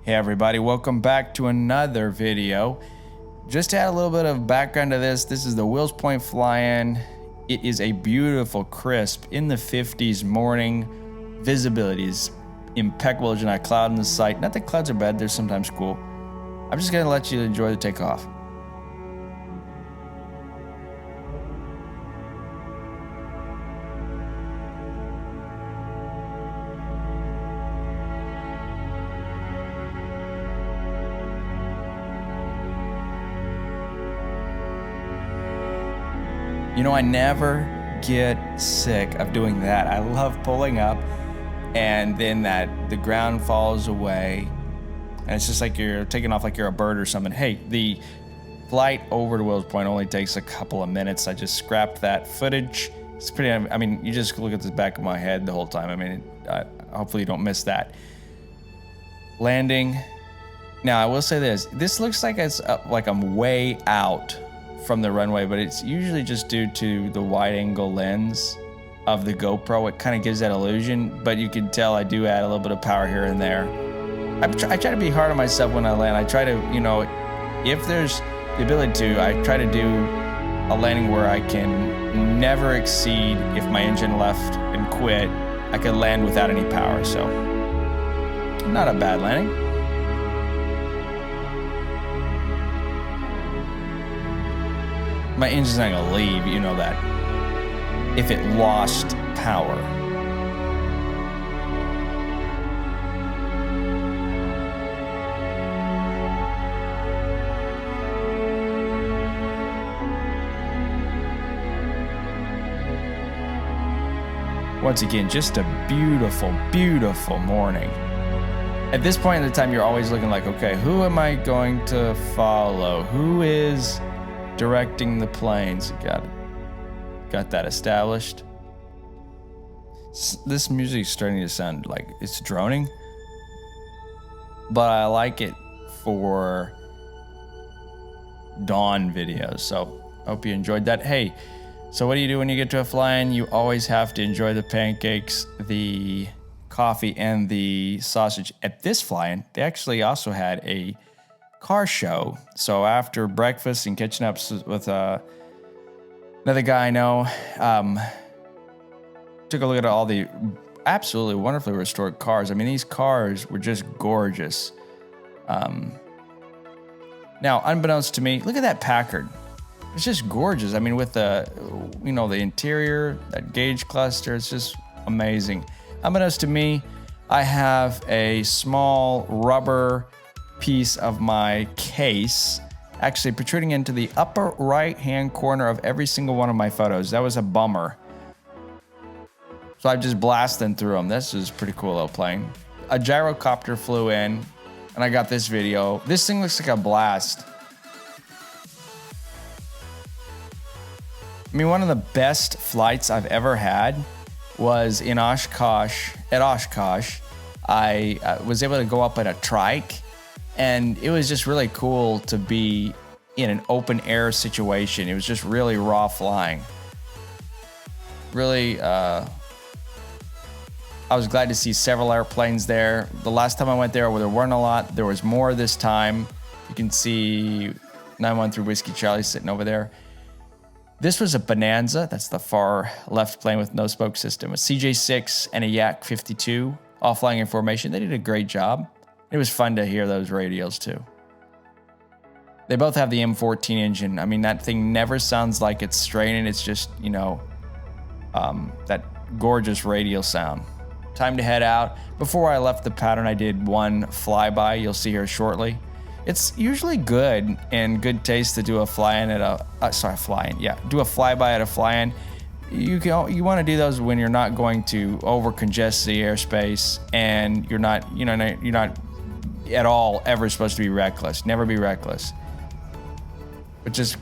Hey everybody, welcome back to another video. Just to add a little bit of background to this is the Wills Point Flyin. It is a beautiful, crisp, in the 50s morning. Visibility is impeccable. There's not a cloud in the sight. Not that clouds are bad, they're sometimes cool. I'm just gonna let you enjoy the takeoff. You know, I never get sick of doing that. I love pulling up and then the ground falls away and it's just like you're taking off like you're a bird or something. Hey, the flight over to Wills Point only takes a couple of minutes. I just scrapped that footage. It's pretty, I mean, you just look at the back of my head the whole time. I mean, hopefully you don't miss that. Landing. Now, I will say this looks like it's like I'm way out from the runway, but it's usually just due to the wide angle lens of the GoPro. It kind of gives that illusion, but you can tell I do add a little bit of power here and there. I try to be hard on myself when I land. I try to, you know, if there's the ability to, I try to do a landing where I can never exceed, if my engine left and quit, I could land without any power. So not a bad landing. My engine's not gonna leave, you know that, if it lost power. Once again, just a beautiful, beautiful morning. At this point in the time, you're always looking like, okay, who am I going to follow? Who is directing the planes? Got that established. This music is starting to sound like it's droning, but I like it for dawn videos, so hope you enjoyed that. Hey, so what do you do when you get to a fly-in? You always have to enjoy the pancakes, the coffee, and the sausage. At this fly-in, they actually also had a car show. So after breakfast and catching up with another guy I know, took a look at all the absolutely wonderfully restored cars. I mean, these cars were just gorgeous. Now, unbeknownst to me, look at that Packard. It's just gorgeous. I mean, with the, you know, the interior, that gauge cluster, it's just amazing. Unbeknownst to me, I have a small rubber piece of my case actually protruding into the upper right hand corner of every single one of my photos. That was a bummer. So I just blasted through them. This is pretty cool little plane. A gyrocopter flew in and I got this video. This thing looks like a blast. I mean, one of the best flights I've ever had was in Oshkosh. At Oshkosh, I was able to go up at a trike. And it was just really cool to be in an open air situation. It was just really raw flying. Really, I was glad to see several airplanes there. The last time I went there weren't a lot. There was more this time. You can see 913 Whiskey Charlie sitting over there. This was a Bonanza. That's the far left plane with no spoke system. A CJ6 and a Yak 52, all flying in formation. They did a great job. It was fun to hear those radios too. They both have the M14 engine. I mean, that thing never sounds like it's straining. It's just, you know, that gorgeous radial sound. Time to head out. Before I left the pattern, I did one flyby. You'll see here shortly. It's usually good and good taste to do a fly-in at a, do a flyby at a fly-in. You want to do those when you're not going to over congest the airspace and you're not at all ever supposed to be reckless. Never be reckless. But just,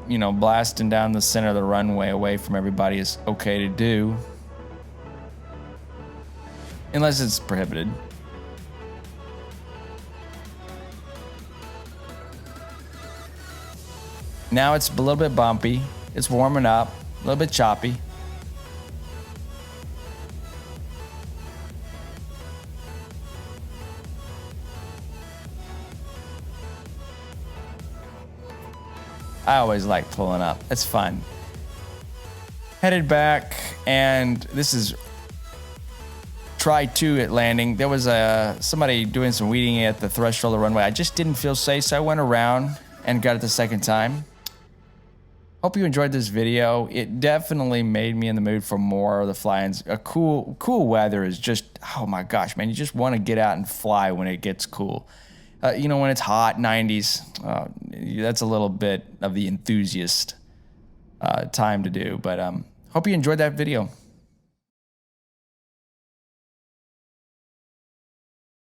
you know, blasting down the center of the runway away from everybody is okay to do. Unless it's prohibited. Now it's a little bit bumpy. It's warming up, a little bit choppy. I always like pulling up. It's fun. Headed back, and this is try 2 at landing. There was somebody doing some weeding at the threshold of the runway. I just didn't feel safe, so I went around and got it the second time. Hope you enjoyed this video. It definitely made me in the mood for more of the fly-ins. Cool weather is just, oh my gosh, man. You just want to get out and fly when it gets cool. You know, when it's hot, 90s, that's a little bit of the enthusiast time to do. But hope you enjoyed that video.